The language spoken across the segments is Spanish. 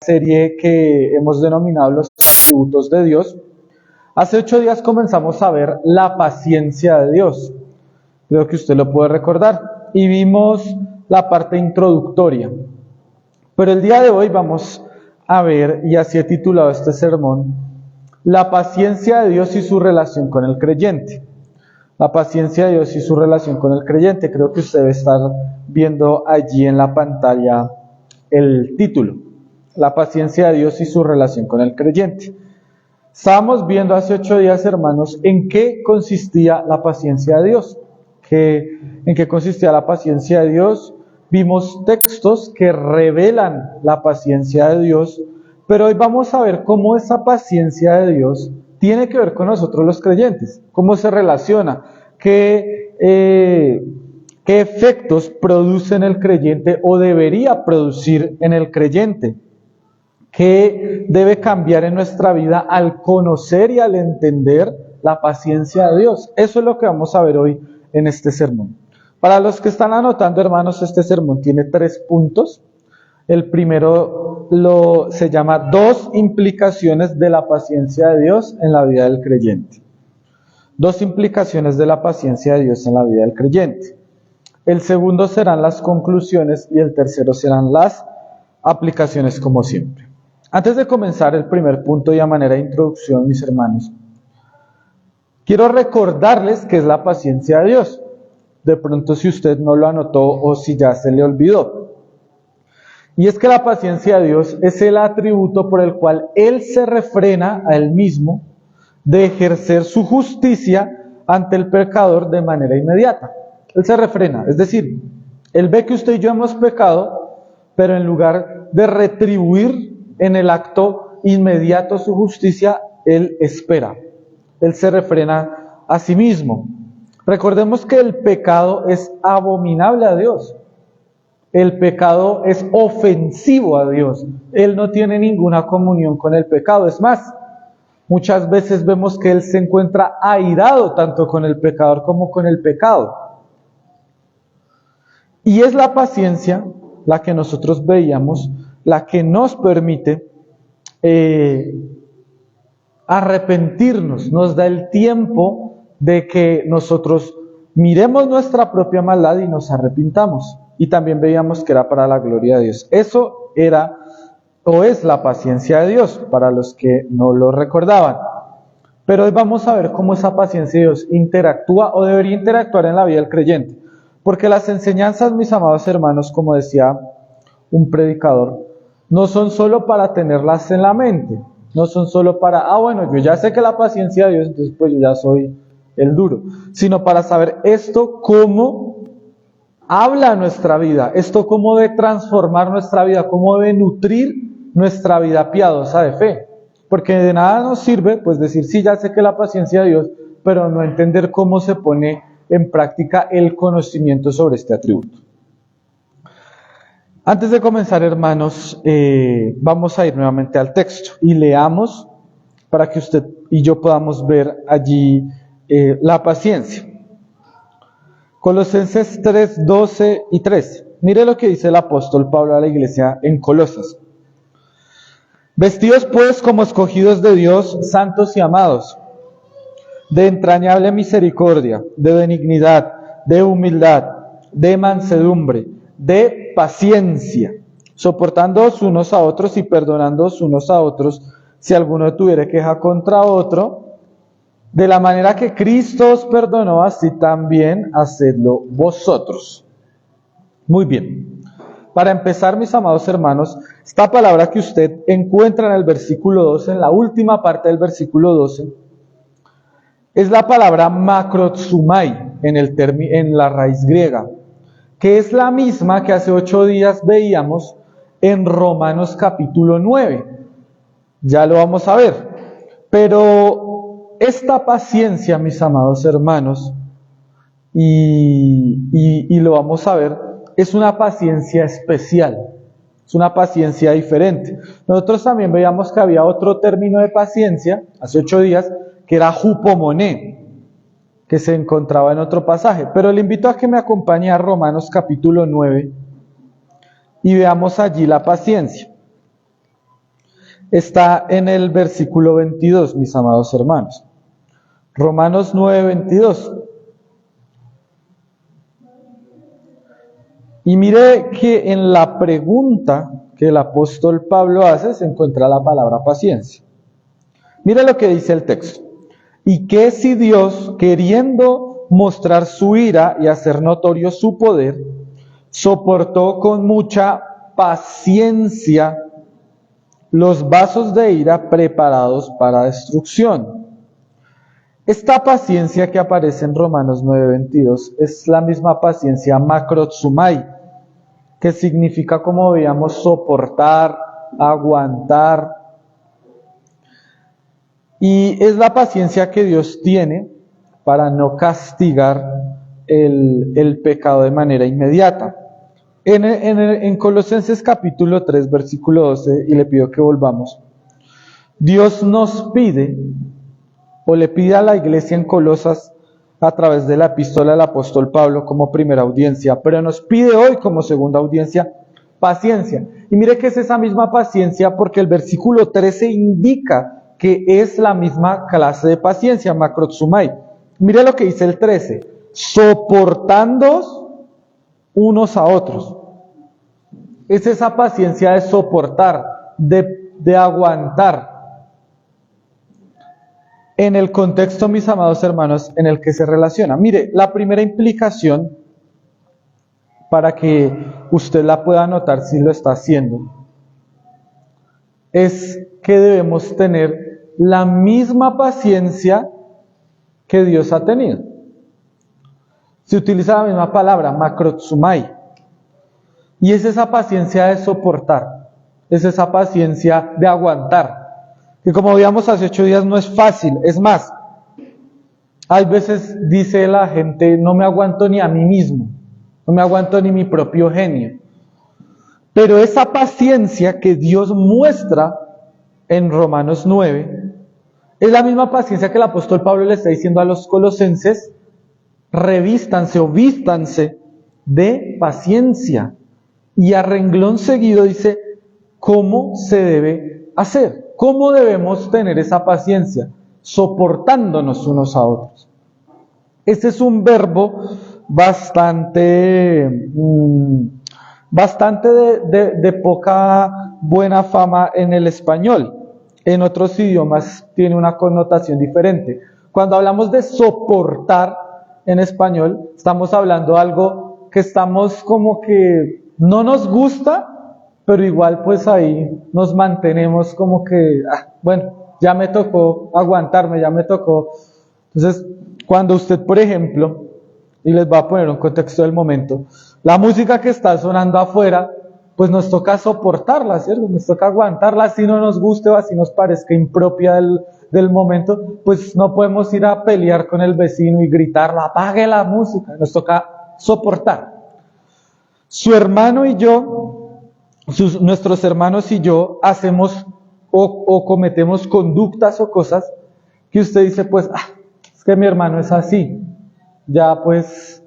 serie que hemos denominado los atributos de Dios. Hace 8 días comenzamos a ver la paciencia de Dios. Creo que usted lo puede recordar. Y vimos la parte introductoria. Pero el día de hoy vamos a ver, y así he titulado este sermón, la paciencia de Dios y su relación con el creyente. La paciencia de Dios y su relación con el creyente. Creo que usted debe estar viendo allí en la pantalla el título. La paciencia de Dios y su relación con el creyente. Estábamos viendo hace 8 días, hermanos, en qué consistía la paciencia de Dios. En qué consistía la paciencia de Dios. Vimos textos que revelan la paciencia de Dios, pero hoy vamos a ver cómo esa paciencia de Dios tiene que ver con nosotros los creyentes, cómo se relaciona, qué efectos produce en el creyente o debería producir en el creyente, qué debe cambiar en nuestra vida al conocer y al entender la paciencia de Dios. Eso es lo que vamos a ver hoy en este sermón. Para los que están anotando, hermanos, este sermón tiene 3 puntos. El primero se llama 2 implicaciones de la paciencia de Dios en la vida del creyente. 2 implicaciones de la paciencia de Dios en la vida del creyente. El segundo serán las conclusiones y el tercero serán las aplicaciones, como siempre. Antes de comenzar el primer punto y a manera de introducción, mis hermanos, quiero recordarles qué es la paciencia de Dios. De pronto, si usted no lo anotó o si ya se le olvidó. Y es que la paciencia de Dios es el atributo por el cual Él se refrena a Él mismo de ejercer su justicia ante el pecador de manera inmediata. Él se refrena, es decir, Él ve que usted y yo hemos pecado, pero en lugar de retribuir en el acto inmediato su justicia, Él espera. Él se refrena a sí mismo. Recordemos que el pecado es abominable a Dios. El pecado es ofensivo a Dios. Él no tiene ninguna comunión con el pecado. Es más, muchas veces vemos que Él se encuentra airado tanto con el pecador como con el pecado. Y es la paciencia la que nosotros veíamos, la que nos permite arrepentirnos, nos da el tiempo de que nosotros miremos nuestra propia maldad y nos arrepintamos. Y también veíamos que era para la gloria de Dios. Eso era o es la paciencia de Dios, para los que no lo recordaban. Pero hoy vamos a ver cómo esa paciencia de Dios interactúa o debería interactuar en la vida del creyente. Porque las enseñanzas, mis amados hermanos, como decía un predicador, no son solo para tenerlas en la mente, no son solo para, bueno, yo ya sé que la paciencia de Dios, entonces pues yo ya soy el duro, sino para saber esto cómo habla nuestra vida, esto cómo debe transformar nuestra vida, cómo debe nutrir nuestra vida piadosa de fe. Porque de nada nos sirve pues decir, sí, ya sé que la paciencia de Dios, pero no entender cómo se pone en práctica el conocimiento sobre este atributo. Antes de comenzar, hermanos, vamos a ir nuevamente al texto y leamos para que usted y yo podamos ver allí la paciencia. Colosenses 3, 12 y 13. Mire lo que dice el apóstol Pablo a la iglesia en Colosas. Vestidos pues como escogidos de Dios, santos y amados, de entrañable misericordia, de benignidad, de humildad, de mansedumbre, de paciencia, soportándoos unos a otros y perdonándoos unos a otros, si alguno tuviere queja contra otro, de la manera que Cristo os perdonó, así también hacedlo vosotros. Muy bien. Para empezar, mis amados hermanos, esta palabra que usted encuentra en el versículo 12, en la última parte del versículo 12, es la palabra makrotsumai en la raíz griega, que es la misma que hace 8 días veíamos en Romanos capítulo 9. Ya lo vamos a ver. Pero esta paciencia, mis amados hermanos, y lo vamos a ver, es una paciencia especial, es una paciencia diferente. Nosotros también veíamos que había otro término de paciencia, hace 8 días, que era hupomoné, que se encontraba en otro pasaje. Pero le invito a que me acompañe a Romanos capítulo 9 y veamos allí la paciencia. está en el versículo 22, mis amados hermanos. Romanos 9, 22. Y mire que en la pregunta que el apóstol Pablo hace se encuentra la palabra paciencia. Mire lo que dice el texto. ¿Y qué si Dios, queriendo mostrar su ira y hacer notorio su poder, soportó con mucha paciencia los vasos de ira preparados para destrucción? Esta paciencia que aparece en Romanos 9:22 es la misma paciencia macrotsumai, que significa, como veíamos, soportar, aguantar. Y es la paciencia que Dios tiene para no castigar el pecado de manera inmediata. En Colosenses capítulo 3, versículo 12, y le pido que volvamos, Dios nos pide, o le pide a la iglesia en Colosas, a través de la epístola del apóstol Pablo como primera audiencia, pero nos pide hoy como segunda audiencia, paciencia. Y mire que es esa misma paciencia porque el versículo 13 indica que es la misma clase de paciencia, macrotsumai. Mire lo que dice el 13, soportándoos unos a otros. Es esa paciencia de soportar, de aguantar. En el contexto, mis amados hermanos, en el que se relaciona. Mire, la primera implicación, para que usted la pueda notar si lo está haciendo, es que debemos tener la misma paciencia que Dios ha tenido. Se utiliza la misma palabra, macrotsumai. Y es esa paciencia de soportar, es esa paciencia de aguantar. Que como veíamos hace 8 días no es fácil, es más, hay veces dice la gente, no me aguanto ni a mí mismo, no me aguanto ni mi propio genio. Pero esa paciencia que Dios muestra en Romanos 9, es la misma paciencia que el apóstol Pablo le está diciendo a los colosenses, revístanse o vístanse de paciencia. Y a renglón seguido dice, ¿cómo se debe hacer? ¿Cómo debemos tener esa paciencia? Soportándonos unos a otros. Este es un verbo bastante de poca buena fama en el español. En otros idiomas tiene una connotación diferente. Cuando hablamos de soportar en español, estamos hablando de algo que estamos como que no nos gusta, pero igual pues ahí nos mantenemos como que, bueno, ya me tocó aguantarme, ya me tocó. Entonces, cuando usted, por ejemplo, y les voy a poner un contexto del momento, la música que está sonando afuera, pues nos toca soportarla, ¿cierto? Nos toca aguantarla, así no nos guste o así nos parezca impropia del momento, pues no podemos ir a pelear con el vecino y gritarlo, apague la música, nos toca soportar. Su hermano y yo, nuestros hermanos y yo hacemos o cometemos conductas o cosas que usted dice, pues, es que mi hermano es así, ya pues,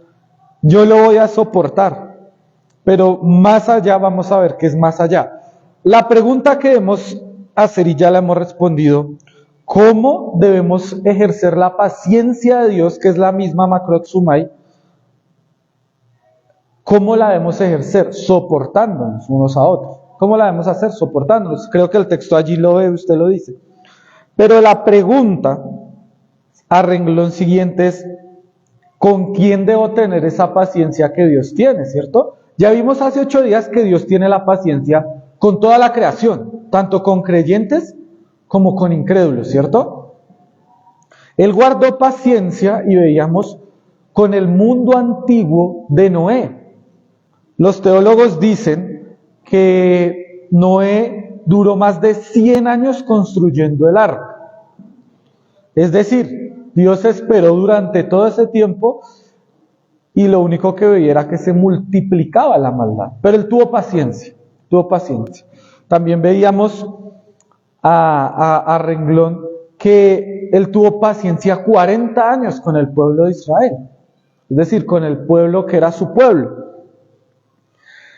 yo lo voy a soportar, pero más allá vamos a ver qué es más allá. La pregunta que debemos hacer, y ya la hemos respondido, ¿cómo debemos ejercer la paciencia de Dios, que es la misma macrotsumai? ¿Cómo la debemos ejercer? Soportándonos unos a otros. ¿Cómo la debemos hacer? Soportándonos. Creo que el texto allí lo ve, usted lo dice. Pero la pregunta a renglón siguiente es, ¿con quién debo tener esa paciencia que Dios tiene, cierto? Ya vimos hace 8 días que Dios tiene la paciencia con toda la creación, tanto con creyentes como con incrédulos, ¿cierto? Él guardó paciencia, y veíamos, con el mundo antiguo de Noé. Los teólogos dicen que Noé duró más de 100 años construyendo el arca. Es decir, Dios esperó durante todo ese tiempo y lo único que veía era que se multiplicaba la maldad. Pero él tuvo paciencia, tuvo paciencia. También veíamos a renglón que él tuvo paciencia 40 años con el pueblo de Israel. Es decir, con el pueblo que era su pueblo.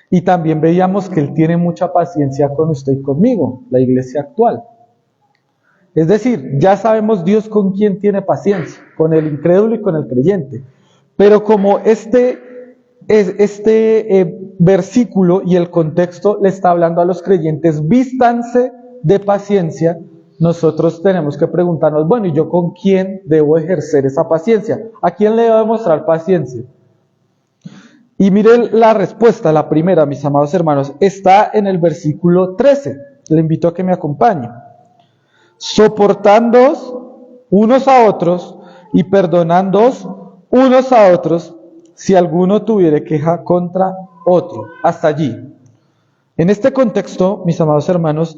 Y también veíamos que Él tiene mucha paciencia con usted y conmigo, la iglesia actual. Es decir, ya sabemos Dios con quién tiene paciencia, con el incrédulo y con el creyente. Pero como este versículo y el contexto le está hablando a los creyentes, vístanse de paciencia, nosotros tenemos que preguntarnos, bueno, ¿y yo con quién debo ejercer esa paciencia? ¿A quién le debo demostrar paciencia? Y miren la respuesta, la primera, mis amados hermanos, está en el versículo 13. Le invito a que me acompañe. Soportándoos unos a otros y perdonándoos unos a otros, si alguno tuviere queja contra otro. Hasta allí. En este contexto, mis amados hermanos,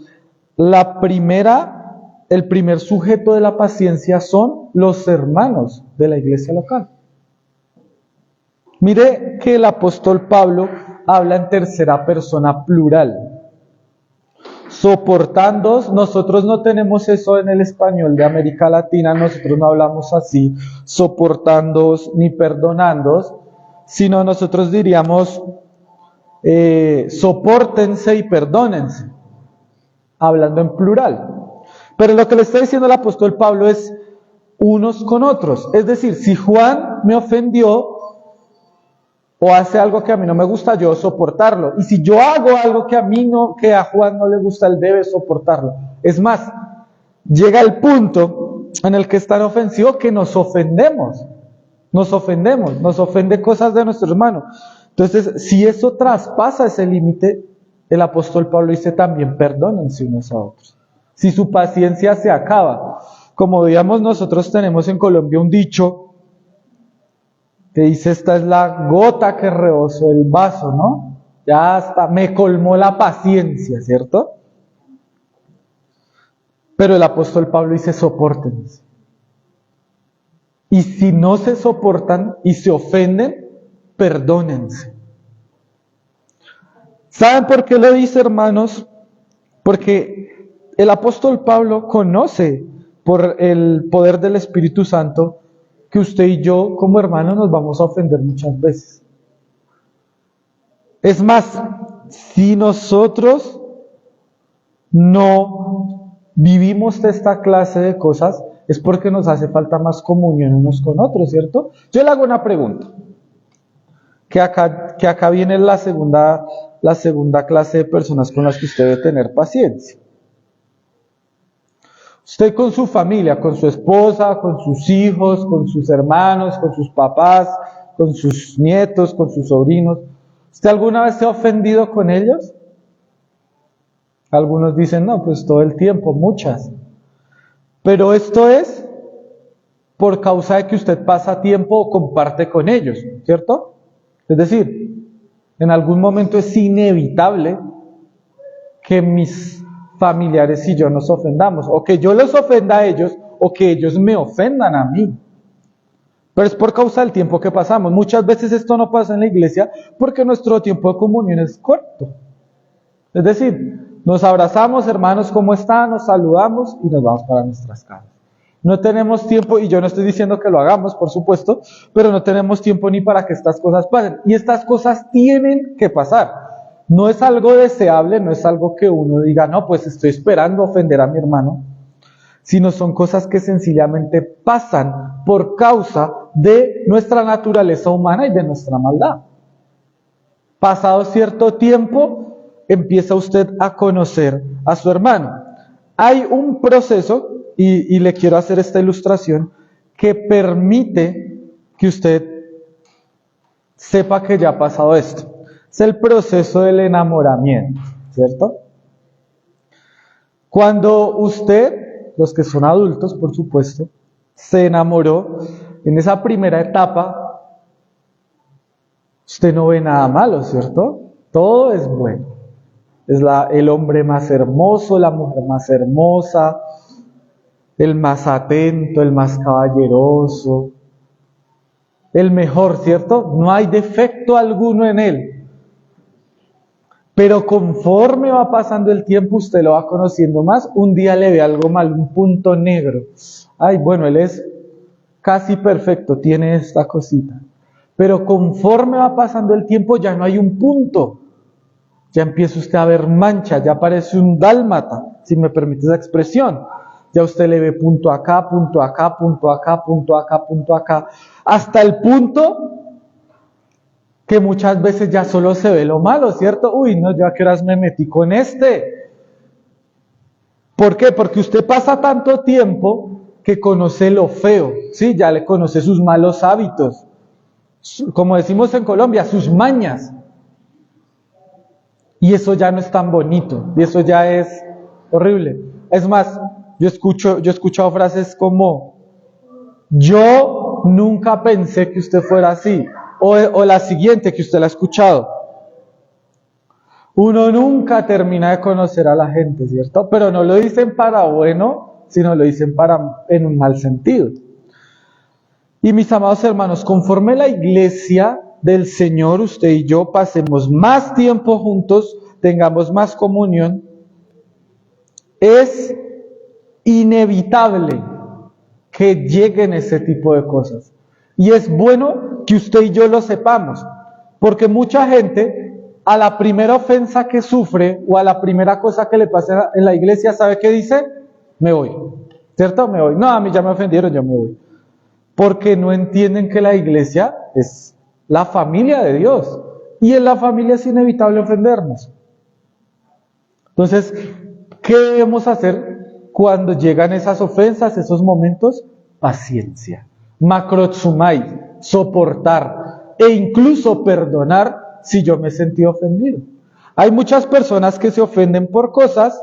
el primer sujeto de la paciencia son los hermanos de la iglesia local. Mire que el apóstol Pablo habla en tercera persona plural. Soportándoos, nosotros no tenemos eso en el español de América Latina, nosotros no hablamos así, soportándoos ni perdonándoos, sino nosotros diríamos, sopórtense y perdónense, hablando en plural. Pero lo que le está diciendo el apóstol Pablo es unos con otros. Es decir, si Juan me ofendió o hace algo que a mí no me gusta, yo soportarlo. Y si yo hago algo que a Juan no le gusta, él debe soportarlo. Es más, llega el punto en el que es tan ofensivo que nos ofendemos, nos ofende cosas de nuestro hermano. Entonces, si eso traspasa ese límite, el apóstol Pablo dice también, perdónense unos a otros. Si su paciencia se acaba, como digamos nosotros tenemos en Colombia un dicho que dice, esta es la gota que rebosó el vaso, ¿no? Ya hasta me colmó la paciencia, ¿cierto? Pero el apóstol Pablo dice, sopórtense. Y si no se soportan y se ofenden, perdónense. ¿Saben por qué lo dice, hermanos? Porque el apóstol Pablo conoce por el poder del Espíritu Santo que usted y yo como hermanos nos vamos a ofender muchas veces. Es más, si nosotros no vivimos esta clase de cosas, es porque nos hace falta más comunión unos con otros, ¿cierto? Yo le hago una pregunta, que acá viene la segunda clase de personas con las que usted debe tener paciencia. Usted con su familia, con su esposa, con sus hijos, con sus hermanos, con sus papás, con sus nietos, con sus sobrinos, ¿usted alguna vez se ha ofendido con ellos? Algunos dicen, no, pues todo el tiempo, muchas. Pero esto es por causa de que usted pasa tiempo o comparte con ellos, ¿cierto? Es decir, en algún momento es inevitable que mis familiares y yo nos ofendamos, o que yo los ofenda a ellos, o que ellos me ofendan a mí. Pero es por causa del tiempo que pasamos. Muchas veces esto no pasa en la iglesia porque nuestro tiempo de comunión es corto. Es decir, nos abrazamos, hermanos, ¿cómo están? Nos saludamos y nos vamos para nuestras casas. No tenemos tiempo, y yo no estoy diciendo que lo hagamos, por supuesto, pero no tenemos tiempo ni para que estas cosas pasen. Y estas cosas tienen que pasar. No es algo deseable, no es algo que uno diga, no, pues estoy esperando ofender a mi hermano, sino son cosas que sencillamente pasan por causa de nuestra naturaleza humana y de nuestra maldad. Pasado cierto tiempo, empieza usted a conocer a su hermano. Hay un proceso, y le quiero hacer esta ilustración, que permite que usted sepa que ya ha pasado esto. Es el proceso del enamoramiento, ¿cierto? Cuando usted, los que son adultos, por supuesto, se enamoró, en esa primera etapa, usted no ve nada malo, ¿cierto? Todo es bueno. Es el hombre más hermoso, la mujer más hermosa, el más atento, el más caballeroso, el mejor, ¿cierto? No hay defecto alguno en él. Pero conforme va pasando el tiempo, usted lo va conociendo más. Un día le ve algo mal, un punto negro. Ay, bueno, él es casi perfecto, tiene esta cosita. Pero conforme va pasando el tiempo, ya no hay un punto. Ya empieza usted a ver manchas, ya parece un dálmata, si me permite esa expresión. Ya usted le ve punto acá, punto acá, punto acá, punto acá, punto acá, hasta el punto que muchas veces ya solo se ve lo malo, ¿cierto? Uy, no, yo a qué horas me metí con este. ¿Por qué? Porque usted pasa tanto tiempo que conoce lo feo, ¿sí? Ya le conoce sus malos hábitos, como decimos en Colombia, sus mañas. Y eso ya no es tan bonito, y eso ya es horrible. Es más, yo he escuchado frases como, yo nunca pensé que usted fuera así, o la siguiente que usted la ha escuchado. Uno nunca termina de conocer a la gente, ¿cierto? Pero no lo dicen para bueno, sino lo dicen en un mal sentido. Y mis amados hermanos, conforme la iglesia del Señor, usted y yo, pasemos más tiempo juntos, tengamos más comunión, es inevitable que lleguen ese tipo de cosas. Y es bueno que usted y yo lo sepamos, porque mucha gente, a la primera ofensa que sufre o a la primera cosa que le pasa en la iglesia, ¿sabe qué dice? Me voy, ¿cierto? Me voy. No, a mí ya me ofendieron, yo me voy. Porque no entienden que la iglesia es la familia de Dios. Y en la familia es inevitable ofendernos. Entonces, ¿qué debemos hacer cuando llegan esas ofensas, esos momentos? Paciencia. Macrotsumai, soportar e incluso perdonar si yo me sentí ofendido. Hay muchas personas que se ofenden por cosas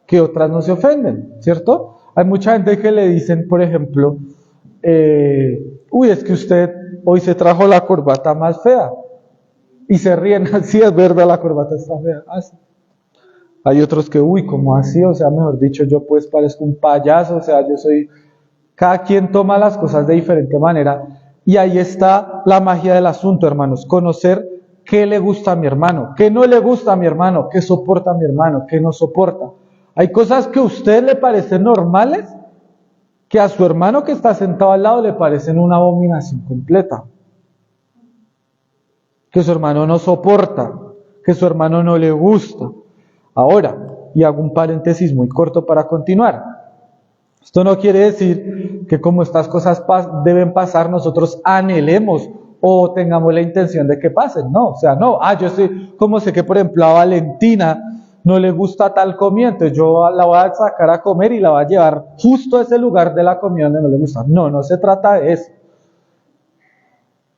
que otras no se ofenden, ¿cierto? Hay mucha gente que le dicen, por ejemplo, uy, es que usted hoy se trajo la corbata más fea. Y se ríen, así es verdad, la corbata está fea. Así. Hay otros que, uy, ¿cómo así? O sea, mejor dicho, yo pues parezco un payaso, o sea, yo soy... Cada quien toma las cosas de diferente manera. Y ahí está la magia del asunto, hermanos. Conocer qué le gusta a mi hermano, qué no le gusta a mi hermano, qué soporta a mi hermano, qué no soporta. Hay cosas que a usted le parecen normales, que a su hermano que está sentado al lado le parecen una abominación completa. Que su hermano no soporta, que su hermano no le gusta. Ahora, y hago un paréntesis muy corto para continuar. Esto no quiere decir que como estas cosas deben pasar, nosotros anhelemos o tengamos la intención de que pasen. No, o sea, no. Yo sé, como sé que por ejemplo a Valentina no le gusta tal comida, entonces yo la voy a sacar a comer y la voy a llevar justo a ese lugar de la comida donde no le gusta. No, no se trata de eso.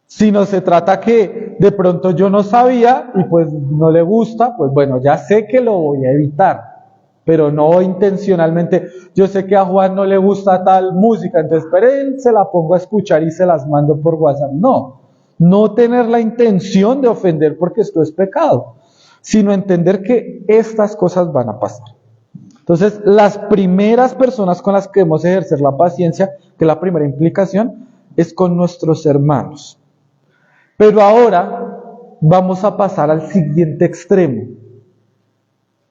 Sino se trata que de pronto yo no sabía y pues no le gusta, pues bueno, ya sé que lo voy a evitar, pero no intencionalmente. Yo sé que a Juan no le gusta tal música, entonces pero él se la pongo a escuchar y se las mando por WhatsApp. No tener la intención de ofender porque esto es pecado, sino entender que estas cosas van a pasar. Entonces, las primeras personas con las que debemos ejercer la paciencia, que es la primera implicación, es con nuestros hermanos. Pero ahora vamos a pasar al siguiente extremo,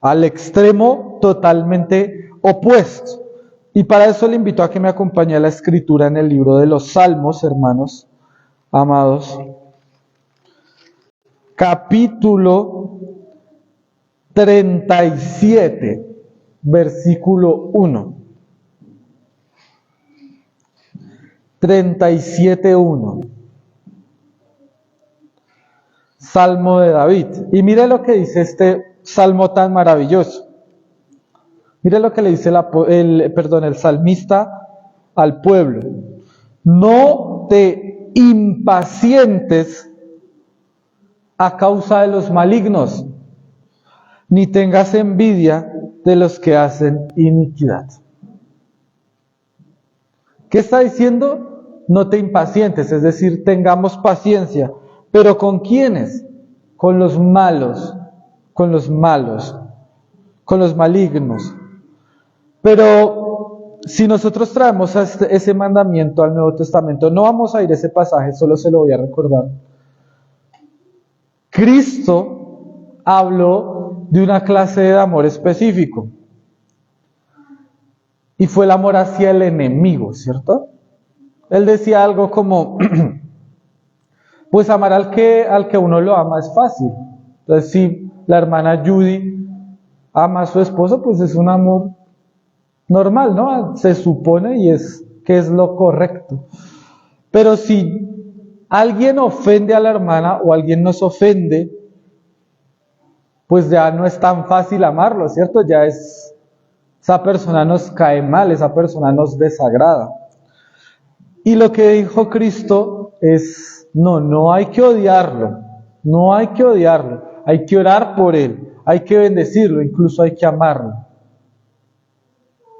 al extremo totalmente opuesto. Y para eso le invito a que me acompañe a la escritura en el libro de los Salmos, hermanos amados, capítulo 37, versículo 1. 37:1. Salmo de David. Y mire lo que dice este salmo tan maravilloso. Mire lo que le dice el salmista al pueblo. No te impacientes a causa de los malignos, ni tengas envidia de los que hacen iniquidad. ¿Qué está diciendo? No te impacientes, es decir, tengamos paciencia. ¿Pero con quiénes? Con los malos, con los malignos. Pero si nosotros traemos ese mandamiento al Nuevo Testamento, no vamos a ir a ese pasaje, solo se lo voy a recordar. Cristo habló de una clase de amor específico. Y fue el amor hacia el enemigo, ¿cierto? Él decía algo como... Pues amar al que uno lo ama es fácil. Entonces, si la hermana Judy ama a su esposo, pues es un amor normal, ¿no? Se supone y es que es lo correcto. Pero si alguien ofende a la hermana o alguien nos ofende, pues ya no es tan fácil amarlo, ¿cierto? Esa persona nos cae mal, esa persona nos desagrada. Y lo que dijo Cristo es, no hay que odiarlo, no hay que odiarlo, hay que orar por él, hay que bendecirlo, incluso hay que amarlo.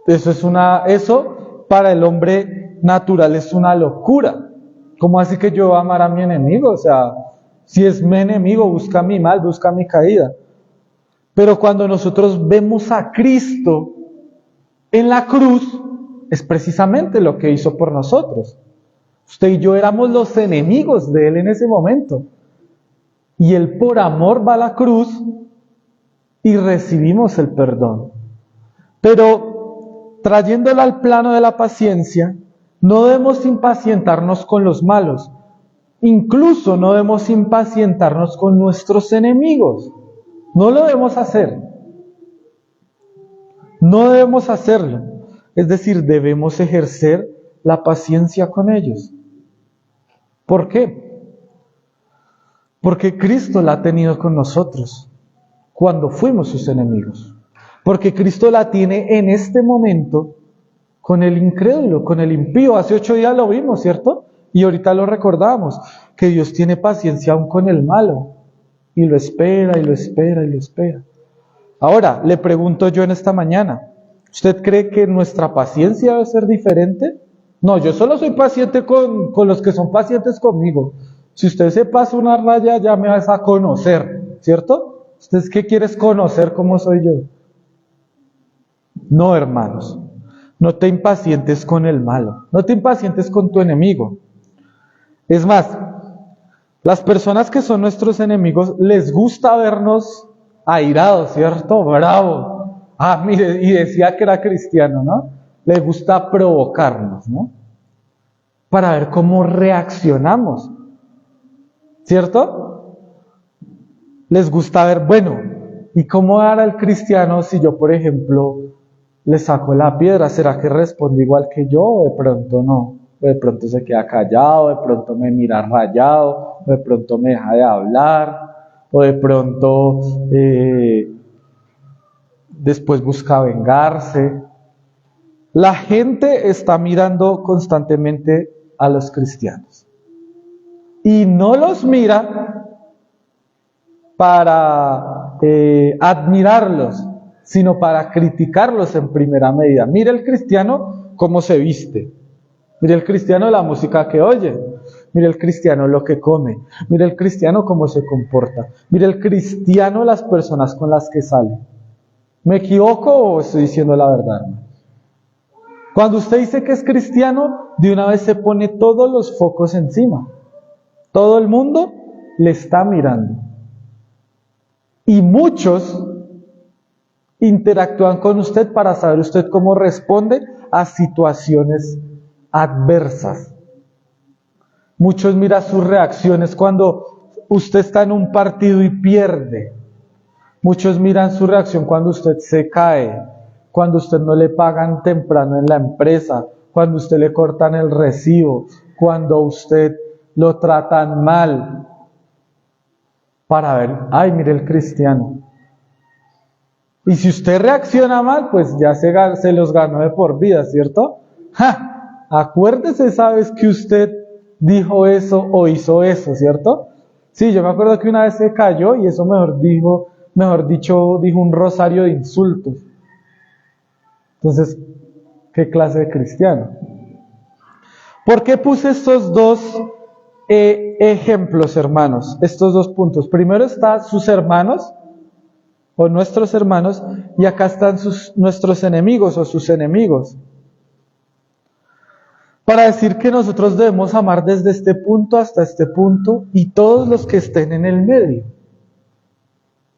Eso para el hombre natural es una locura. ¿Cómo así que yo voy a amar a mi enemigo? O sea, si es mi enemigo, busca mi mal, busca mi caída. Pero cuando nosotros vemos a Cristo en la cruz, es precisamente lo que hizo por nosotros. Usted y yo éramos los enemigos de Él en ese momento. Y Él por amor va a la cruz y recibimos el perdón. Pero trayéndolo al plano de la paciencia, no debemos impacientarnos con los malos. Incluso no debemos impacientarnos con nuestros enemigos. No lo debemos hacer. No debemos hacerlo. Es decir, debemos ejercer la paciencia con ellos. ¿Por qué? Porque Cristo la ha tenido con nosotros cuando fuimos sus enemigos. Porque Cristo la tiene en este momento con el incrédulo, con el impío. Hace 8 días lo vimos, ¿cierto? Y ahorita lo recordamos, que Dios tiene paciencia aún con el malo. Y lo espera, y lo espera, y lo espera. Ahora, le pregunto yo en esta mañana, ¿usted cree que nuestra paciencia debe ser diferente? No, yo solo soy paciente con los que son pacientes conmigo. Si usted se pasa una raya, ya me vas a conocer, ¿cierto? ¿Usted qué quieres conocer cómo soy yo? No, hermanos, no te impacientes con el malo, no te impacientes con tu enemigo. Es más, las personas que son nuestros enemigos les gusta vernos airados, ¿cierto? Bravo. Ah, mire, y decía que era cristiano, ¿no? Les gusta provocarnos, ¿no? Para ver cómo reaccionamos, ¿cierto? Les gusta ver, bueno, ¿y cómo hará el cristiano si yo, por ejemplo, le saco la piedra? ¿Será que responde igual que yo o de pronto no? O de pronto se queda callado, de pronto me mira rayado, o de pronto me deja de hablar, o de pronto después busca vengarse. La gente está mirando constantemente a los cristianos y no los mira para admirarlos, sino para criticarlos en primera medida. Mire el cristiano cómo se viste, mire el cristiano la música que oye, mire el cristiano lo que come, mire el cristiano cómo se comporta, mire el cristiano las personas con las que sale. ¿Me equivoco o estoy diciendo la verdad, hermano? Cuando usted dice que es cristiano, de una vez se pone todos los focos encima. Todo el mundo le está mirando. Y muchos interactúan con usted para saber usted cómo responde a situaciones adversas. Muchos miran sus reacciones cuando usted está en un partido y pierde. Muchos miran su reacción cuando usted se cae, cuando usted no le pagan temprano en la empresa, cuando usted le cortan el recibo, cuando usted lo tratan mal. Para ver, ay, mire el cristiano. Y si usted reacciona mal, pues ya se los ganó de por vida, ¿cierto? ¡Ja! Acuérdese esa vez que usted dijo eso o hizo eso, ¿cierto? Sí, yo me acuerdo que una vez se cayó y eso dijo un rosario de insultos. Entonces, ¿qué clase de cristiano? ¿Por qué puse estos dos ejemplos, hermanos? Estos 2 puntos. Primero están sus hermanos, o nuestros hermanos, y acá están nuestros enemigos, o sus enemigos. Para decir que nosotros debemos amar desde este punto hasta este punto, y todos los que estén en el medio.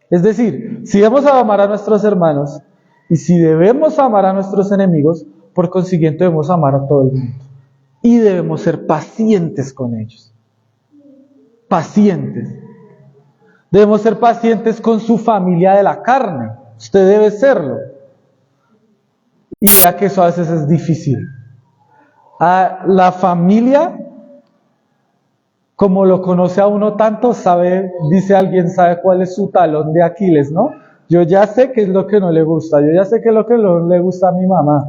Es decir, si debemos amar a nuestros hermanos, y si debemos amar a nuestros enemigos, por consiguiente debemos amar a todo el mundo. Y debemos ser pacientes con ellos. Pacientes. Debemos ser pacientes con su familia de la carne. Usted debe serlo. Y vea que eso a veces es difícil. A la familia, como lo conoce a uno tanto, sabe, dice alguien, sabe cuál es su talón de Aquiles, ¿no? Yo ya sé qué es lo que no le gusta, yo ya sé qué es lo que no le gusta a mi mamá,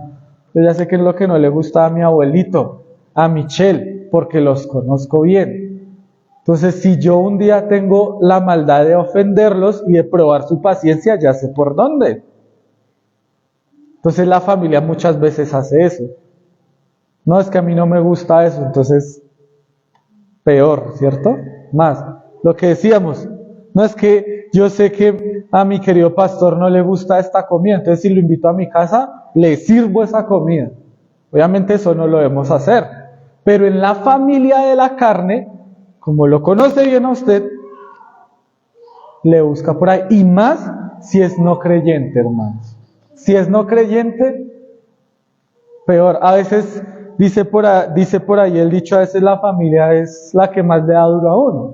yo ya sé qué es lo que no le gusta a mi abuelito, a Michelle, porque los conozco bien. Entonces, si yo un día tengo la maldad de ofenderlos y de probar su paciencia, ya sé por dónde. Entonces, la familia muchas veces hace eso. No, es que a mí no me gusta eso, entonces, peor, ¿cierto? Más. Lo que decíamos, no es que yo sé que a mi querido pastor no le gusta esta comida, entonces si lo invito a mi casa, le sirvo esa comida. Obviamente eso no lo debemos hacer. Pero en la familia de la carne, como lo conoce bien a usted, le busca por ahí. Y más si es no creyente, hermanos. Si es no creyente, peor. A veces dice por ahí el dicho, a veces la familia es la que más le da duro a uno.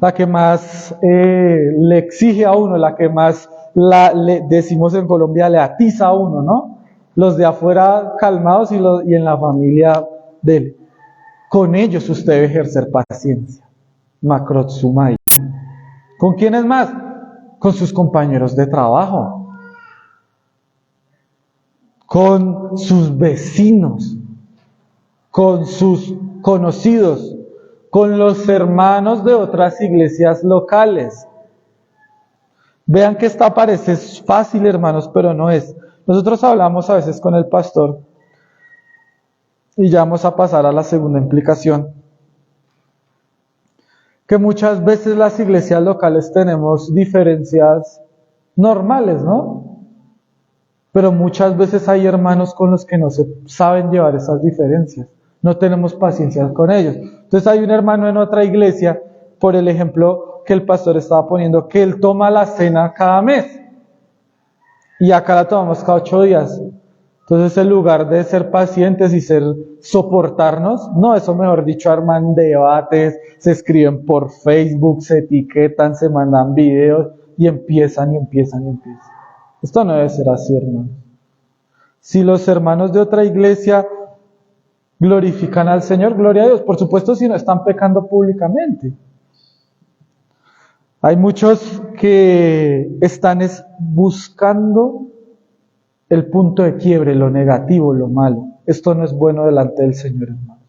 La que más le exige a uno, la que más, le decimos en Colombia, le atiza a uno, ¿no? Los de afuera calmados y en la familia de él. Con ellos usted debe ejercer paciencia. Makrotsumai. ¿Con quiénes más? Con sus compañeros de trabajo. Con sus vecinos. Con sus conocidos. Con los hermanos de otras iglesias locales. Vean que esta parece fácil, hermanos, pero no es. Nosotros hablamos a veces con el pastor y ya vamos a pasar a la segunda implicación. Que muchas veces las iglesias locales tenemos diferencias normales, ¿no? Pero muchas veces hay hermanos con los que no se saben llevar esas diferencias. No tenemos paciencia con ellos. Entonces hay un hermano en otra iglesia, por el ejemplo que el pastor estaba poniendo, que él toma la cena cada mes. Y acá la tomamos cada 8 días. Entonces, en lugar de ser pacientes y soportarnos, no, eso mejor dicho, arman debates, se escriben por Facebook, se etiquetan, se mandan videos y empiezan. Esto no debe ser así, hermanos. Si los hermanos de otra iglesia glorifican al Señor, gloria a Dios. Por supuesto, si no están pecando públicamente. Hay muchos que están buscando el punto de quiebre, lo negativo, lo malo. Esto no es bueno delante del Señor, hermano.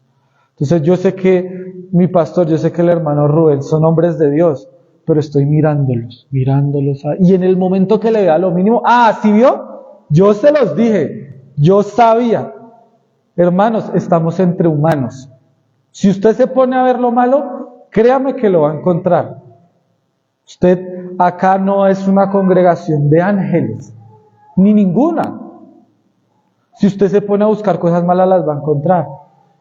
Entonces yo sé que mi pastor, yo sé que el hermano Rubén son hombres de Dios, pero estoy mirándolos. Y en el momento que le vea lo mínimo, ¿sí vio? Yo se los dije, yo sabía. Hermanos, estamos entre humanos. Si usted se pone a ver lo malo, créame que lo va a encontrar. Usted acá no es una congregación de ángeles, ni ninguna. Si usted se pone a buscar cosas malas, las va a encontrar.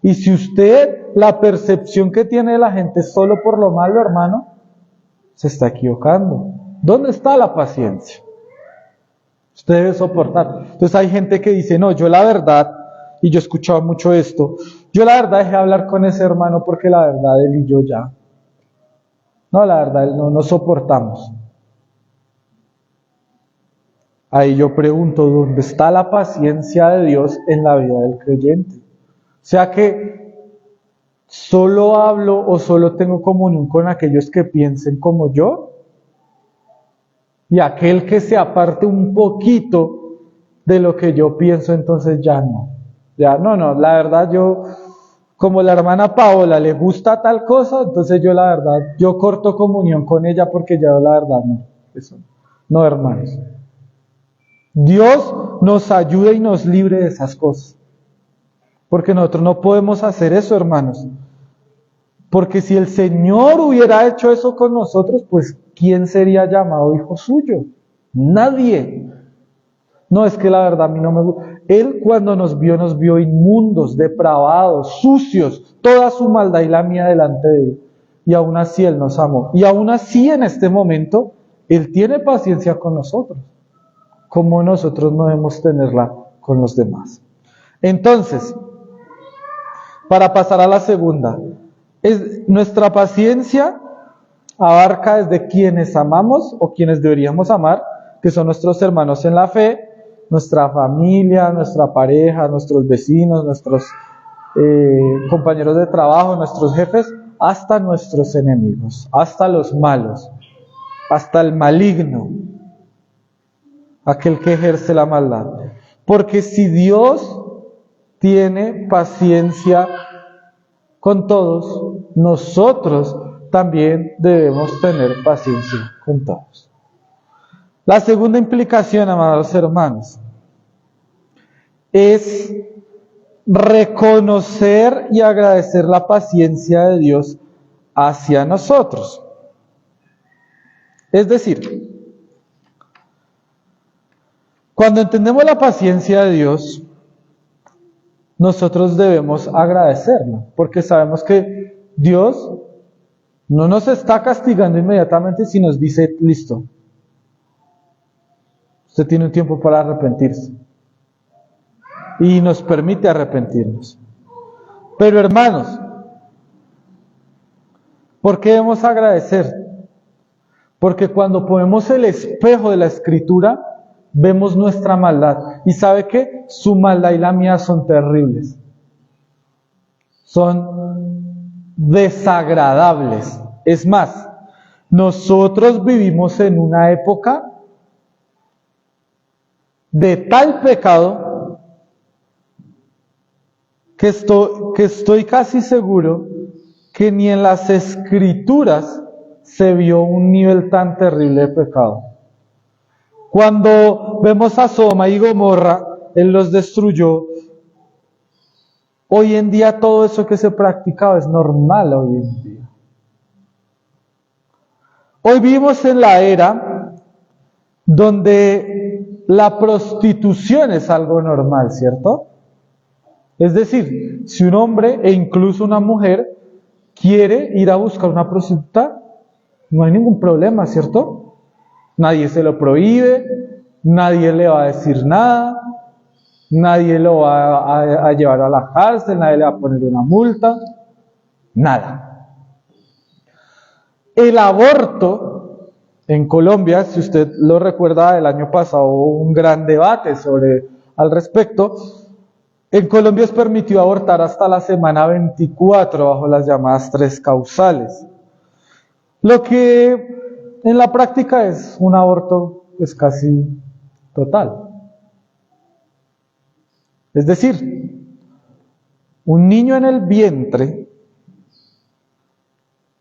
Y si usted, la percepción que tiene de la gente es solo por lo malo, hermano, se está equivocando. ¿Dónde está la paciencia? Usted debe soportar. Entonces hay gente que dice, no, yo la verdad, y yo he escuchado mucho esto, yo la verdad dejé de hablar con ese hermano porque la verdad él y yo ya. No, la verdad, no soportamos. Ahí yo pregunto, ¿dónde está la paciencia de Dios en la vida del creyente? O sea que solo hablo o solo tengo comunión con aquellos que piensen como yo. Y aquel que se aparte un poquito de lo que yo pienso, entonces ya no. La verdad yo, como la hermana Paola le gusta tal cosa, entonces yo corto comunión con ella porque ya la verdad no. Eso no, hermanos. Dios nos ayude y nos libre de esas cosas. Porque nosotros no podemos hacer eso, hermanos. Porque si el Señor hubiera hecho eso con nosotros, pues ¿quién sería llamado hijo suyo? Nadie. No, es que la verdad a mí no me gusta. Él cuando nos vio inmundos, depravados, sucios, toda su maldad y la mía delante de Él. Y aún así Él nos amó. Y aún así en este momento, Él tiene paciencia con nosotros. Como nosotros no debemos tenerla con los demás. Entonces, para pasar a la segunda, nuestra paciencia abarca desde quienes amamos o quienes deberíamos amar, que son nuestros hermanos en la fe, nuestra familia, nuestra pareja, nuestros vecinos, nuestros compañeros de trabajo, nuestros jefes, hasta nuestros enemigos, hasta los malos, hasta el maligno, aquel que ejerce la maldad. Porque si Dios tiene paciencia con todos, nosotros también debemos tener paciencia con todos. La segunda implicación, amados hermanos, es reconocer y agradecer la paciencia de Dios hacia nosotros. Es decir, cuando entendemos la paciencia de Dios, nosotros debemos agradecerla, porque sabemos que Dios no nos está castigando inmediatamente si nos dice, listo, usted tiene un tiempo para arrepentirse. Y nos permite arrepentirnos. Pero hermanos, ¿por qué debemos agradecer? Porque cuando ponemos el espejo de la Escritura, vemos nuestra maldad. ¿Y sabe qué? Su maldad y la mía son terribles. Son desagradables. Es más, nosotros vivimos en una época de tal pecado que estoy casi seguro que ni en las Escrituras se vio un nivel tan terrible de pecado. Cuando vemos a Sodoma y Gomorra, Él los destruyó. Hoy en día todo eso que se practicaba es normal hoy en día. Hoy vivimos en la era donde la prostitución es algo normal, ¿cierto? Es decir, si un hombre e incluso una mujer quiere ir a buscar una prostituta, no hay ningún problema, ¿cierto? Nadie se lo prohíbe, nadie le va a decir nada, nadie lo va a llevar a la cárcel, nadie le va a poner una multa, nada. El aborto en Colombia, si usted lo recuerda, el año pasado hubo un gran debate al respecto. En Colombia es permitido abortar hasta la semana 24 bajo las llamadas 3 causales. Lo que en la práctica es un aborto pues casi total. Es decir, un niño en el vientre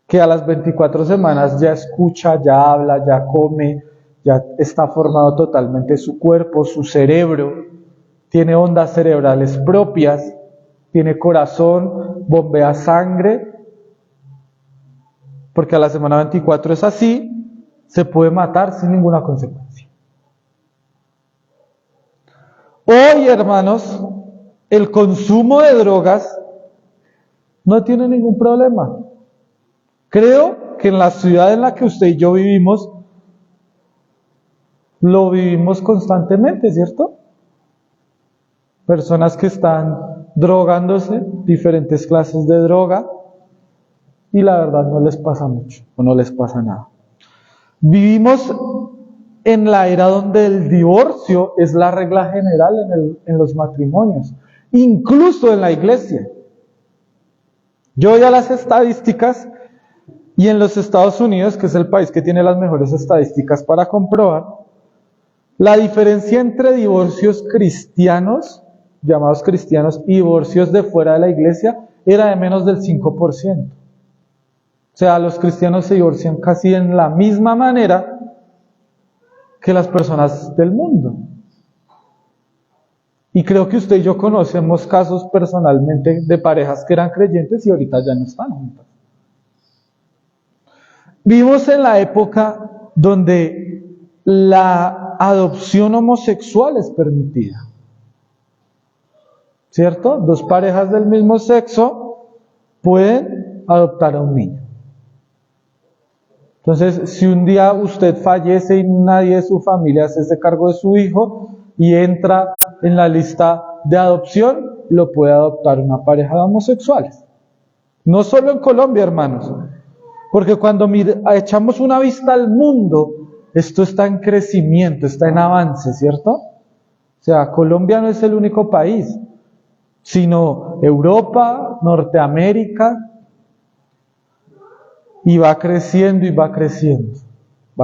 que a las 24 semanas ya escucha, ya habla, ya come, ya está formado totalmente su cuerpo, su cerebro, tiene ondas cerebrales propias, tiene corazón, bombea sangre, porque a la semana 24 es así, se puede matar sin ninguna consecuencia. Hoy, hermanos, el consumo de drogas no tiene ningún problema. Creo que en la ciudad en la que usted y yo vivimos, lo vivimos constantemente, ¿cierto? Personas que están drogándose, diferentes clases de droga, y la verdad no les pasa mucho, o no les pasa nada. Vivimos en la era donde el divorcio es la regla general en los matrimonios, incluso en la iglesia. Yo voy a las estadísticas, y en los Estados Unidos, que es el país que tiene las mejores estadísticas para comprobar, la diferencia entre divorcios cristianos, llamados cristianos, y divorcios de fuera de la iglesia, era de menos del 5%. O sea, los cristianos se divorcian casi en la misma manera que las personas del mundo. Y creo que usted y yo conocemos casos personalmente de parejas que eran creyentes y ahorita ya no están juntas. Vivimos en la época donde la adopción homosexual es permitida. ¿Cierto? Dos parejas del mismo sexo pueden adoptar a un niño. Entonces, si un día usted fallece y nadie de su familia se hace cargo de su hijo y entra en la lista de adopción, lo puede adoptar una pareja de homosexuales. No solo en Colombia, hermanos. Porque cuando echamos una vista al mundo, esto está en crecimiento, está en avance, ¿cierto? O sea, Colombia no es el único país, sino Europa, Norteamérica, y va creciendo y va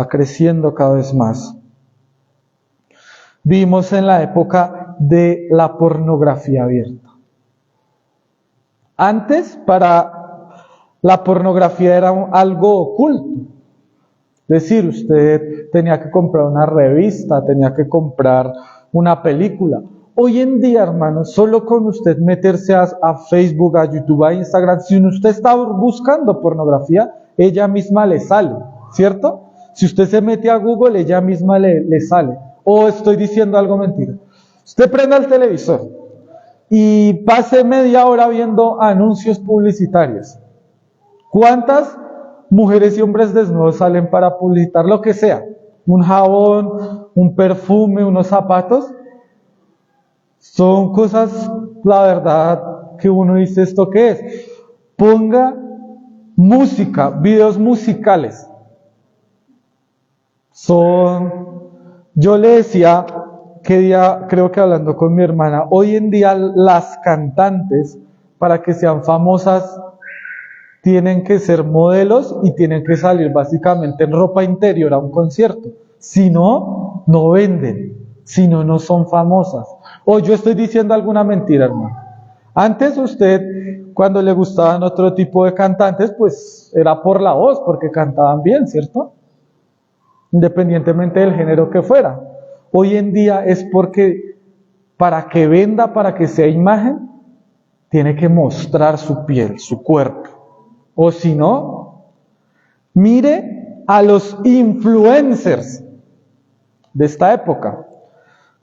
creciendo cada vez más. Vivimos en la época de la pornografía abierta. Antes, la pornografía era algo oculto. Es decir, usted tenía que comprar una revista, tenía que comprar una película. Hoy en día, hermanos, solo con usted meterse a Facebook, a YouTube, a Instagram, si usted está buscando pornografía, ella misma le sale, ¿cierto? Si usted se mete a Google, ella misma le sale. O estoy diciendo algo mentira. Usted prenda el televisor y pase media hora viendo anuncios publicitarios. ¿Cuántas mujeres y hombres desnudos salen para publicitar lo que sea? Un jabón, un perfume, unos zapatos. Son cosas, la verdad, que uno dice, ¿esto qué es? Ponga música, videos musicales. Yo le decía, creo que hablando con mi hermana, hoy en día las cantantes, para que sean famosas, tienen que ser modelos y tienen que salir básicamente en ropa interior a un concierto. Si no, no venden. Si no, no son famosas. O yo estoy diciendo alguna mentira, hermano. Antes usted, cuando le gustaban otro tipo de cantantes, pues era por la voz, porque cantaban bien, ¿cierto? Independientemente del género que fuera. Hoy en día es porque para que venda, para que sea imagen, tiene que mostrar su piel, su cuerpo. O si no, mire a los influencers de esta época,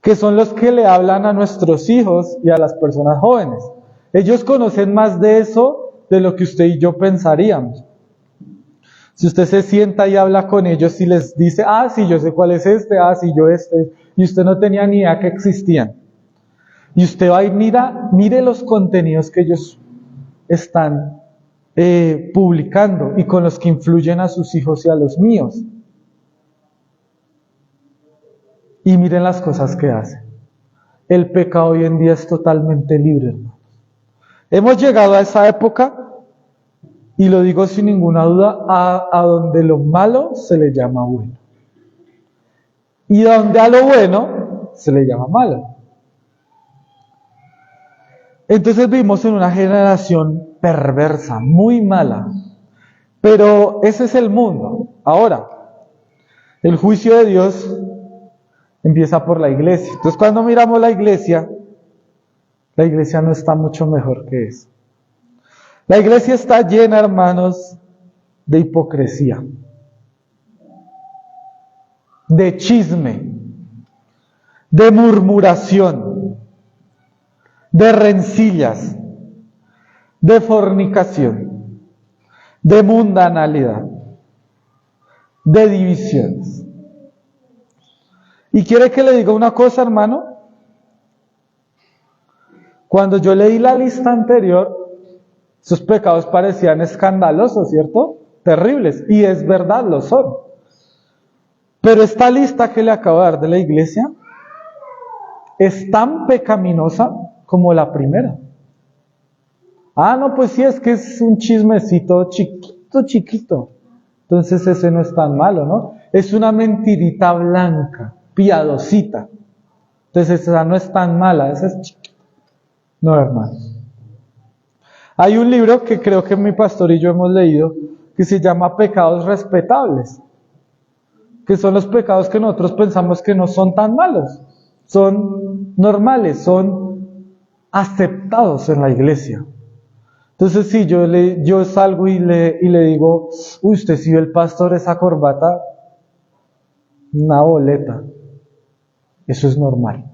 que son los que le hablan a nuestros hijos y a las personas jóvenes. Ellos conocen más de eso de lo que usted y yo pensaríamos. Si usted se sienta y habla con ellos y les dice, sí, yo sé cuál es este, sí, yo este, y usted no tenía ni idea que existían. Y usted va y mire los contenidos que ellos están publicando y con los que influyen a sus hijos y a los míos. Y miren las cosas que hacen. El pecado hoy en día es totalmente libre, hermanos. Hemos llegado a esa época, y lo digo sin ninguna duda, a donde lo malo se le llama bueno. Y donde a lo bueno se le llama malo. Entonces vivimos en una generación perversa, muy mala. Pero ese es el mundo. Ahora, el juicio de Dios empieza por la iglesia. Entonces cuando miramos la iglesia no está mucho mejor que eso. La iglesia está llena, hermanos, de hipocresía, de chisme, de murmuración, de rencillas, de fornicación, de mundanalidad, de divisiones. ¿Y quiere que le diga una cosa, hermano? Cuando yo leí la lista anterior, esos pecados parecían escandalosos, ¿cierto? Terribles. Y es verdad, lo son. Pero esta lista que le acabo de dar de la iglesia es tan pecaminosa como la primera. No, pues sí, es que es un chismecito chiquito. Entonces ese no es tan malo, ¿no? Es una mentirita blanca, piadosita. Entonces esa no es tan mala, esa es chiquita. No, hermanos. Hay un libro que creo que mi pastor y yo hemos leído, que se llama Pecados Respetables, que son los pecados que nosotros pensamos que no son tan malos, son normales, son aceptados en la iglesia. Entonces si yo salgo y le digo, usted si ve el pastor esa corbata, una boleta, eso es normal,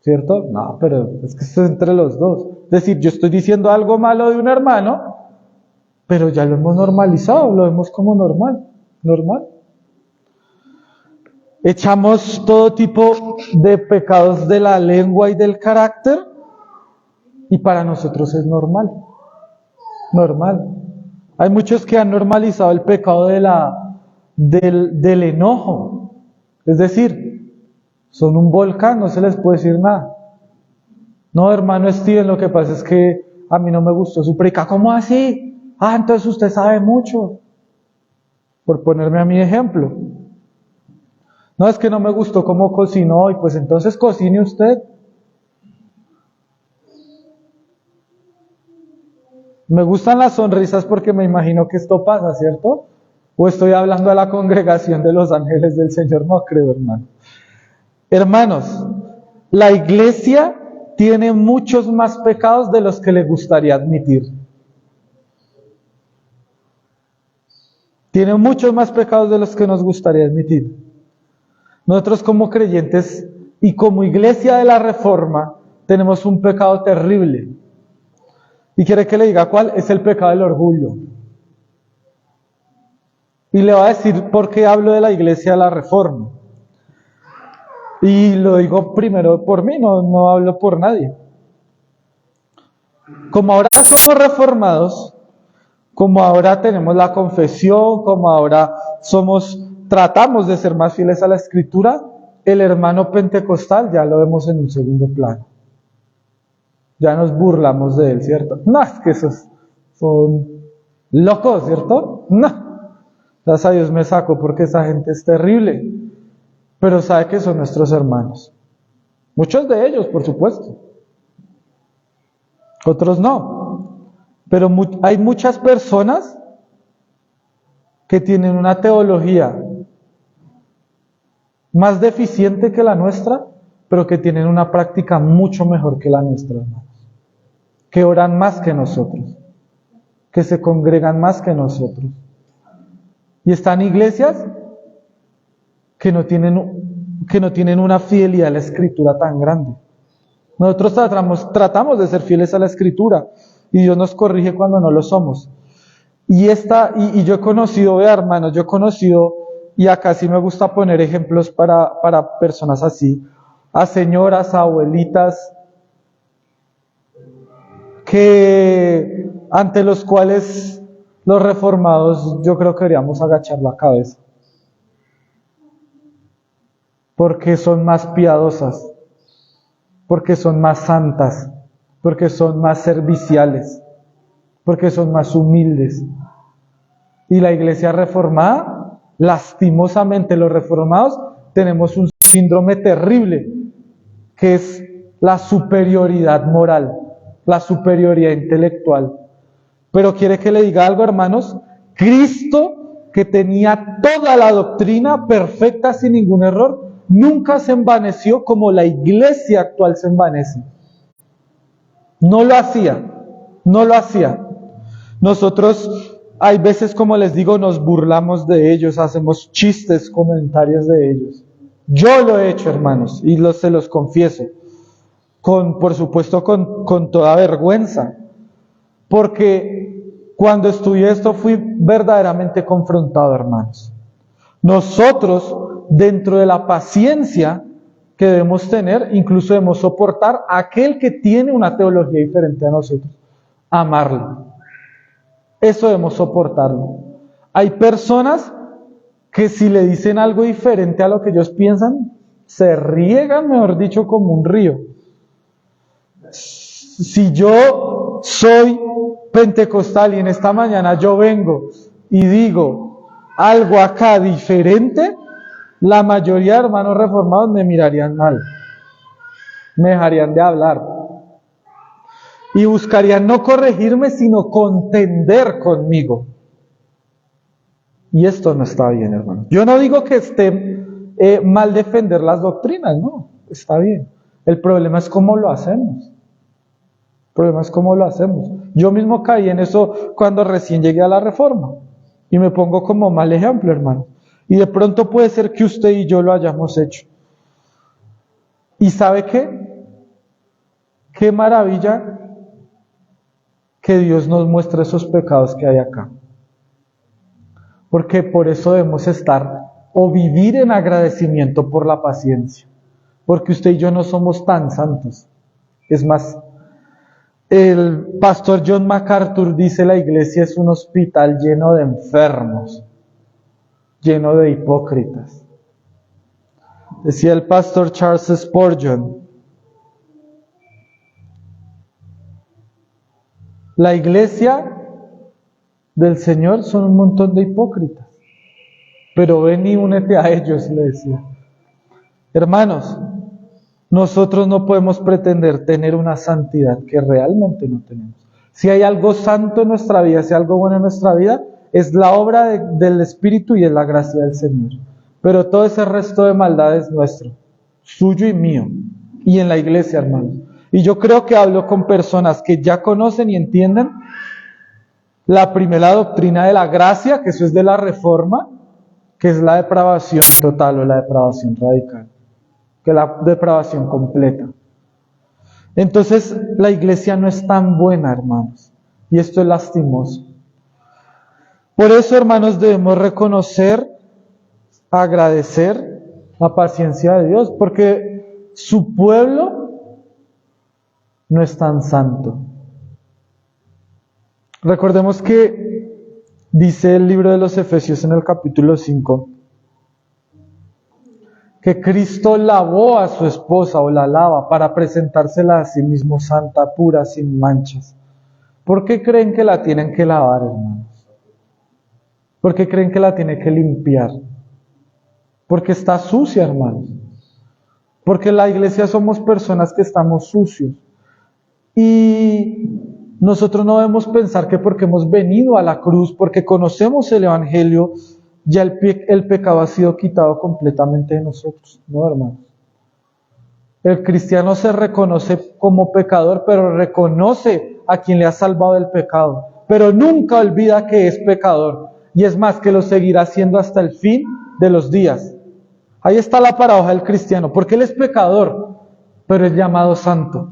¿cierto? No, pero es que esto es entre los dos. Es decir, yo estoy diciendo algo malo de un hermano, pero ya lo hemos normalizado, lo vemos como normal. Echamos todo tipo de pecados de la lengua y del carácter, y para nosotros es normal. Hay muchos que han normalizado el pecado del enojo. Es decir, son un volcán, no se les puede decir nada. No, hermano Steven, lo que pasa es que a mí no me gustó su predica. ¿Cómo así? Ah, entonces usted sabe mucho. Por ponerme a mi ejemplo. No, es que no me gustó cómo cocinó, y pues entonces cocine usted. Me gustan las sonrisas porque me imagino que esto pasa, ¿cierto? O estoy hablando a la congregación de los ángeles del Señor, no creo, hermano. Hermanos, la iglesia tiene muchos más pecados de los que le gustaría admitir. Tiene muchos más pecados de los que nos gustaría admitir. Nosotros como creyentes y como iglesia de la Reforma tenemos un pecado terrible. ¿Y quiere que le diga cuál? Es el pecado del orgullo. Y le voy a decir por qué hablo de la iglesia de la Reforma. Y lo digo primero por mí, no hablo por nadie. Como ahora somos reformados, como ahora tenemos la confesión, como ahora tratamos de ser más fieles a la Escritura, el hermano pentecostal ya lo vemos en un segundo plano. Ya nos burlamos de él, ¿cierto? No, es que esos son locos, ¿cierto? No. Gracias a Dios me saco porque esa gente es terrible. Pero sabe que son nuestros hermanos. Muchos de ellos, por supuesto. Otros no. Pero hay muchas personas que tienen una teología más deficiente que la nuestra, pero que tienen una práctica mucho mejor que la nuestra, hermanos. Que oran más que nosotros. Que se congregan más que nosotros. Y están iglesias que no tienen una fidelidad a la Escritura tan grande. Nosotros tratamos de ser fieles a la Escritura y Dios nos corrige cuando no lo somos. Y yo he conocido, hermanos, y acá sí me gusta poner ejemplos para personas así, a señoras, a abuelitas, que ante los cuales los reformados yo creo que deberíamos agachar la cabeza. Porque son más piadosas, porque son más santas, porque son más serviciales, porque son más humildes. Y la iglesia reformada, lastimosamente los reformados, tenemos un síndrome terrible, que es la superioridad moral, la superioridad intelectual. Pero quiere que le diga algo, hermanos, Cristo, que tenía toda la doctrina perfecta sin ningún error, nunca se envaneció como la iglesia actual se envanece. No lo hacía. Nosotros, hay veces, como les digo, nos burlamos de ellos, hacemos chistes, comentarios de ellos. Yo lo he hecho, hermanos, y se los confieso, por supuesto, con toda vergüenza, porque cuando estudié esto fui verdaderamente confrontado, hermanos. Nosotros, dentro de la paciencia que debemos tener, incluso debemos soportar a aquel que tiene una teología diferente a nosotros, amarlo. Eso debemos soportarlo. Hay personas que si le dicen algo diferente a lo que ellos piensan, se riegan, mejor dicho, como un río. Si yo soy pentecostal y en esta mañana yo vengo y digo algo acá diferente, la mayoría de hermanos reformados me mirarían mal, me dejarían de hablar y buscarían no corregirme, sino contender conmigo. Y esto no está bien, hermano. Yo no digo que esté mal defender las doctrinas, no, está bien. El problema es cómo lo hacemos. Yo mismo caí en eso cuando recién llegué a la Reforma. Y me pongo como mal ejemplo, hermano. Y de pronto puede ser que usted y yo lo hayamos hecho. ¿Y sabe qué? Qué maravilla que Dios nos muestre esos pecados que hay acá. Porque por eso debemos estar o vivir en agradecimiento por la paciencia. Porque usted y yo no somos tan santos. Es más, El pastor John MacArthur dice: la iglesia es un hospital lleno de enfermos, lleno de hipócritas. Decía el pastor Charles Spurgeon: la iglesia del Señor son un montón de hipócritas, pero ven y únete a ellos, le decía. Hermanos, nosotros no podemos pretender tener una santidad que realmente no tenemos. Si hay algo santo en nuestra vida, si hay algo bueno en nuestra vida, es la obra del Espíritu y es la gracia del Señor. Pero todo ese resto de maldad es nuestro, suyo y mío, y en la iglesia, hermanos. Y yo creo que hablo con personas que ya conocen y entienden la primera doctrina de la gracia, que eso es de la Reforma, que es la depravación total o la depravación radical, que es la depravación completa. Entonces, la iglesia no es tan buena, hermanos, y esto es lastimoso. Por eso, hermanos, debemos reconocer, agradecer la paciencia de Dios, porque su pueblo no es tan santo. Recordemos que dice el libro de los Efesios en el capítulo 5, que Cristo lavó a su esposa o la lava para presentársela a sí mismo santa, pura, sin manchas. ¿Por qué creen que la tienen que lavar, hermanos? ¿Por qué creen que la tienen que limpiar? Porque está sucia, hermanos. Porque en la iglesia somos personas que estamos sucios. Y nosotros no debemos pensar que porque hemos venido a la cruz, porque conocemos el Evangelio, ya el pecado ha sido quitado completamente de nosotros. No, hermanos. El cristiano se reconoce como pecador, pero reconoce a quien le ha salvado del pecado. Pero nunca olvida que es pecador. Y es más, que lo seguirá haciendo hasta el fin de los días. Ahí está la paradoja del cristiano, porque él es pecador, pero es llamado santo.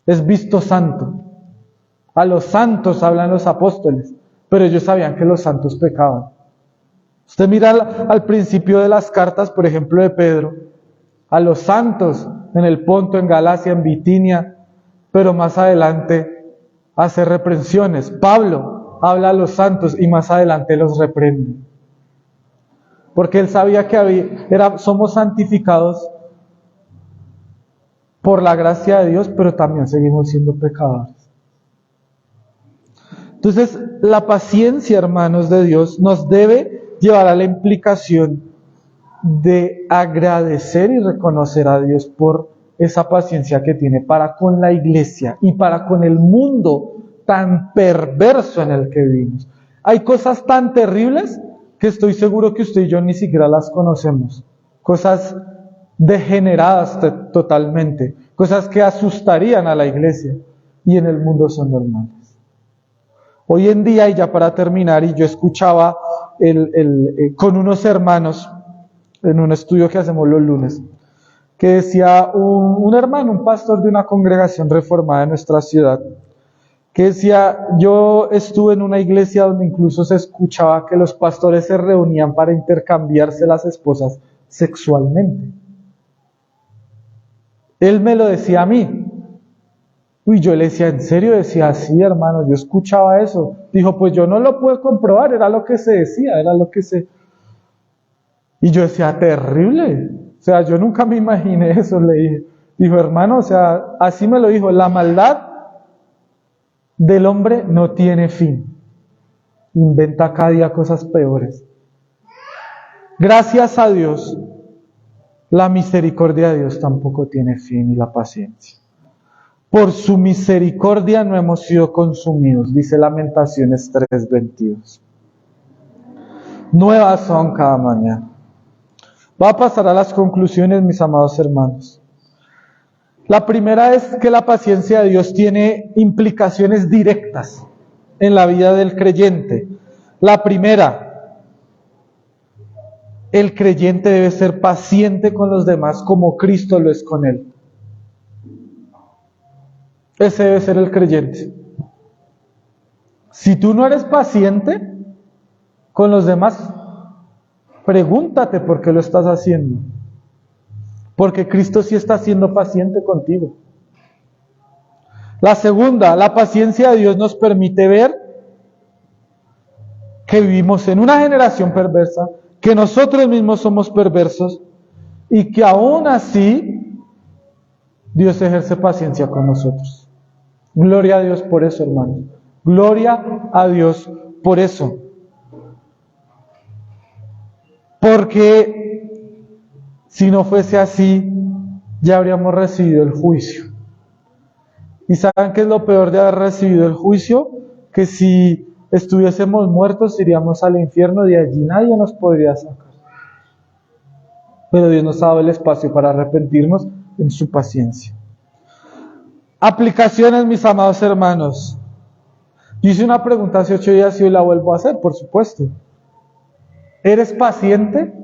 Es visto santo. A los santos hablan los apóstoles, pero ellos sabían que los santos pecaban. Usted mira al principio de las cartas, por ejemplo, de Pedro, a los santos en el Ponto, en Galacia, en Bitinia, pero más adelante hace reprensiones. Pablo habla a los santos y más adelante los reprende. Porque él sabía que somos santificados por la gracia de Dios, pero también seguimos siendo pecadores. Entonces, la paciencia, hermanos, de Dios nos debe llevar a la implicación de agradecer y reconocer a Dios por esa paciencia que tiene para con la iglesia y para con el mundo tan perverso en el que vivimos. Hay cosas tan terribles que estoy seguro que usted y yo ni siquiera las conocemos. Cosas degeneradas totalmente, cosas que asustarían a la iglesia, y en el mundo son normales. Hoy en día, y ya para terminar, y yo escuchaba con unos hermanos en un estudio que hacemos los lunes, que decía un hermano, un pastor de una congregación reformada en nuestra ciudad, que decía: yo estuve en una iglesia donde incluso se escuchaba que los pastores se reunían para intercambiarse las esposas sexualmente. Él me lo decía a mí. Uy, yo le decía: ¿en serio? Decía: sí, hermano, yo escuchaba eso. Dijo: pues yo no lo pude comprobar, era lo que se decía, era lo que se... Y yo decía: terrible. O sea, yo nunca me imaginé eso, le dije. Dijo: hermano, o sea, así me lo dijo, la maldad del hombre no tiene fin. Inventa cada día cosas peores. Gracias a Dios, la misericordia de Dios tampoco tiene fin, y la paciencia. Por su misericordia no hemos sido consumidos, dice Lamentaciones 3:22. Nuevas son cada mañana. Va a pasar a las conclusiones, mis amados hermanos. La primera es que la paciencia de Dios tiene implicaciones directas en la vida del creyente. La primera, el creyente debe ser paciente con los demás como Cristo lo es con él. Ese debe ser el creyente. Si tú no eres paciente con los demás, pregúntate por qué lo estás haciendo. Porque Cristo sí está siendo paciente contigo. La segunda, la paciencia de Dios nos permite ver que vivimos en una generación perversa, que nosotros mismos somos perversos y que aún así Dios ejerce paciencia con nosotros. Gloria a Dios por eso, hermanos. Gloria a Dios por eso. Porque si no fuese así, ya habríamos recibido el juicio. ¿Y saben qué es lo peor de haber recibido el juicio? Que si estuviésemos muertos, iríamos al infierno, de allí nadie nos podría sacar. Pero Dios nos ha dado el espacio para arrepentirnos en su paciencia. Aplicaciones, mis amados hermanos. Yo hice una pregunta hace 8 días y hoy la vuelvo a hacer, por supuesto. ¿Eres paciente?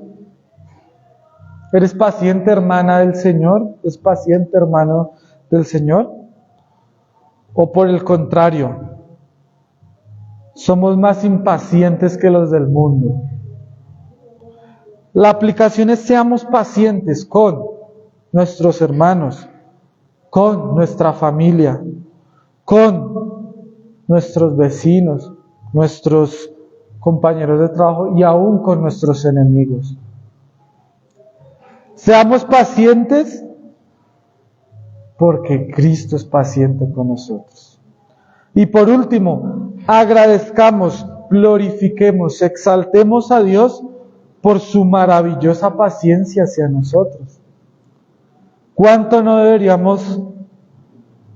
¿Eres paciente, hermana del Señor? ¿Es paciente, hermano del Señor? ¿O por el contrario, somos más impacientes que los del mundo? La aplicación es: seamos pacientes con nuestros hermanos, con nuestra familia, con nuestros vecinos, nuestros compañeros de trabajo y aún con nuestros enemigos. Seamos pacientes porque Cristo es paciente con nosotros. Y por último, agradezcamos, glorifiquemos, exaltemos a Dios por su maravillosa paciencia hacia nosotros. ¿Cuánto no deberíamos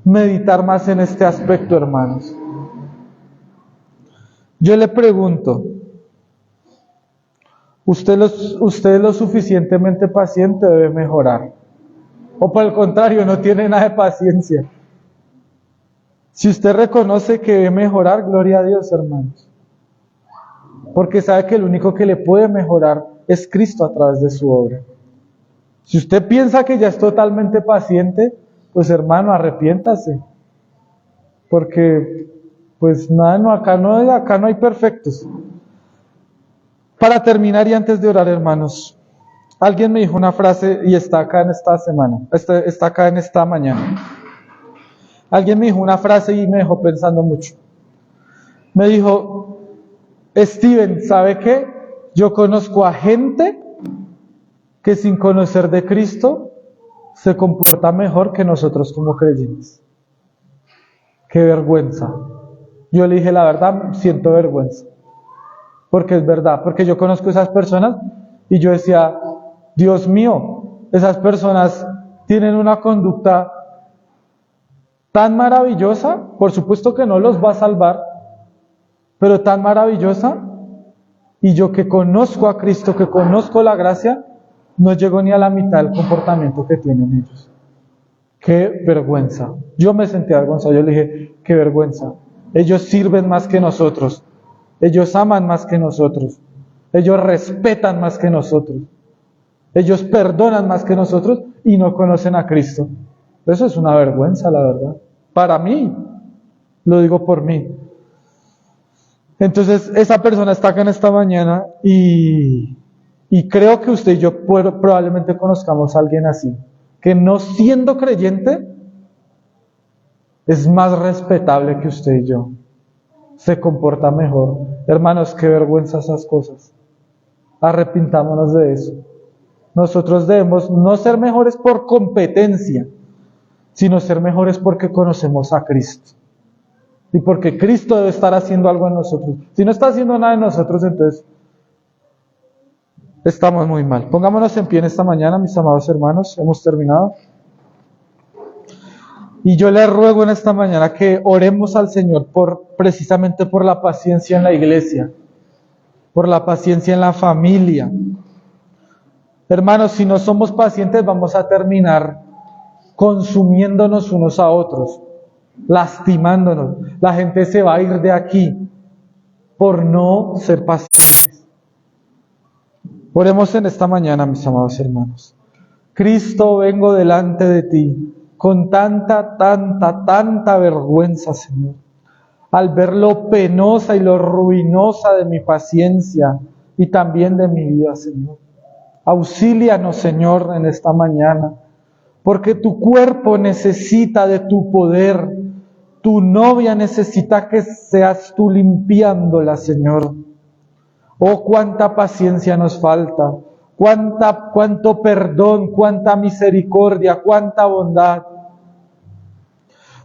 meditar más en este aspecto, hermanos? Yo le pregunto, ¿usted es lo suficientemente paciente o debe mejorar? O por el contrario, no tiene nada de paciencia. Si usted reconoce que debe mejorar, gloria a Dios, hermanos. Porque sabe que el único que le puede mejorar es Cristo a través de su obra. Si usted piensa que ya es totalmente paciente, pues hermano, arrepiéntase. Porque, pues nada, no, acá no hay perfectos. Para terminar y antes de orar, hermanos, alguien me dijo una frase y está acá en esta semana, está acá en esta mañana. Alguien me dijo una frase y me dejó pensando mucho. Me dijo: Steven, ¿sabe qué? Yo conozco a gente que sin conocer de Cristo se comporta mejor que nosotros como creyentes. ¡Qué vergüenza! Yo le dije la verdad, siento vergüenza. Porque es verdad, porque yo conozco a esas personas y yo decía: Dios mío, esas personas tienen una conducta tan maravillosa, por supuesto que no los va a salvar, pero tan maravillosa, y yo que conozco a Cristo, que conozco la gracia, no llego ni a la mitad del comportamiento que tienen ellos. ¡Qué vergüenza! Yo me sentí avergonzado, yo le dije: ¡qué vergüenza! Ellos sirven más que nosotros, ellos aman más que nosotros, ellos respetan más que nosotros, ellos perdonan más que nosotros y no conocen a Cristo. Eso es una vergüenza, la verdad. Para mí, lo digo por mí. Entonces, esa persona está acá en esta mañana y creo que usted y yo probablemente conozcamos a alguien así, que no siendo creyente, es más respetable que usted y yo. Se comporta mejor. Hermanos, qué vergüenza esas cosas. Arrepintámonos de eso. Nosotros debemos no ser mejores por competencia, sino ser mejores porque conocemos a Cristo. Y porque Cristo debe estar haciendo algo en nosotros. Si no está haciendo nada en nosotros, entonces estamos muy mal. Pongámonos en pie en esta mañana, mis amados hermanos. Hemos terminado. Y yo le ruego en esta mañana que oremos al Señor precisamente por la paciencia en la iglesia, por la paciencia en la familia. Hermanos, si no somos pacientes, vamos a terminar consumiéndonos unos a otros, lastimándonos. La gente se va a ir de aquí por no ser pacientes. Oremos en esta mañana, mis amados hermanos. Cristo, vengo delante de ti con tanta vergüenza, Señor, al ver lo penosa y lo ruinosa de mi paciencia y también de mi vida, Señor. Auxílianos, Señor, en esta mañana, porque tu cuerpo necesita de tu poder, Tu novia necesita que seas tú limpiándola, Señor. Oh, cuánta paciencia nos falta, cuánto perdón, cuánta misericordia, cuánta bondad.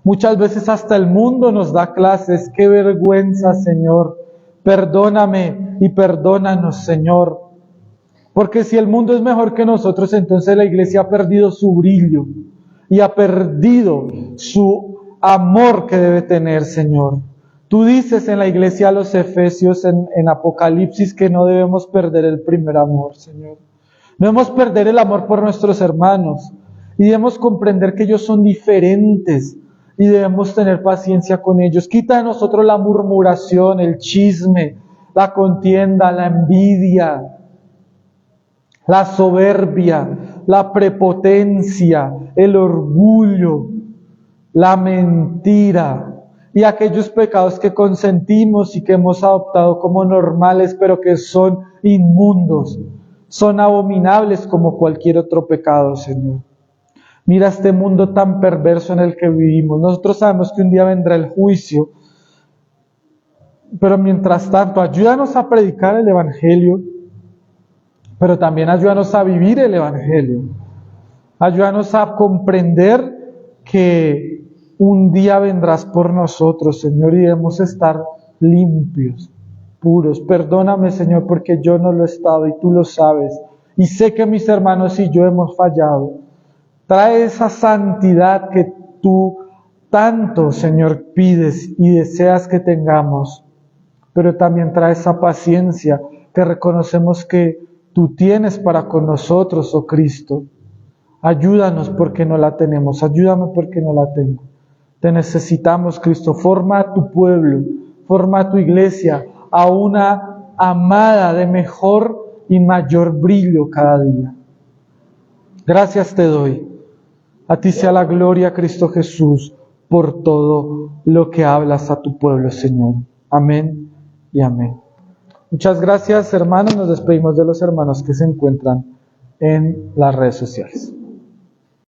Muchas veces hasta el mundo nos da clases. ¡Qué vergüenza, Señor! Perdóname y perdónanos, Señor. Porque si el mundo es mejor que nosotros, entonces la iglesia ha perdido su brillo y ha perdido su amor que debe tener, Señor. Tú dices en la iglesia a los Efesios en Apocalipsis que no debemos perder el primer amor, Señor. No debemos perder el amor por nuestros hermanos y debemos comprender que ellos son diferentes y debemos tener paciencia con ellos. Quita de nosotros la murmuración, el chisme, la contienda, la envidia, la soberbia, la prepotencia, el orgullo, la mentira y aquellos pecados que consentimos y que hemos adoptado como normales, pero que son inmundos, son abominables como cualquier otro pecado, Señor. Mira este mundo tan perverso en el que vivimos. Nosotros sabemos que un día vendrá el juicio, pero mientras tanto, ayúdanos a predicar el Evangelio, pero también ayúdanos a vivir el Evangelio. Ayúdanos a comprender que un día vendrás por nosotros, Señor, y debemos estar limpios, puros. Perdóname, Señor, porque yo no lo he estado y tú lo sabes. Y sé que mis hermanos y yo hemos fallado. Trae esa santidad que tú tanto, Señor, pides y deseas que tengamos. Pero también trae esa paciencia que reconocemos que tú tienes para con nosotros, oh Cristo. Ayúdanos porque no la tenemos. Ayúdame porque no la tengo. Te necesitamos, Cristo. Forma a tu pueblo, forma a tu iglesia a una amada de mejor y mayor brillo cada día. Gracias te doy. A ti sea la gloria, Cristo Jesús, por todo lo que hablas a tu pueblo, Señor. Amén y amén. Muchas gracias, hermanos. Nos despedimos de los hermanos que se encuentran en las redes sociales.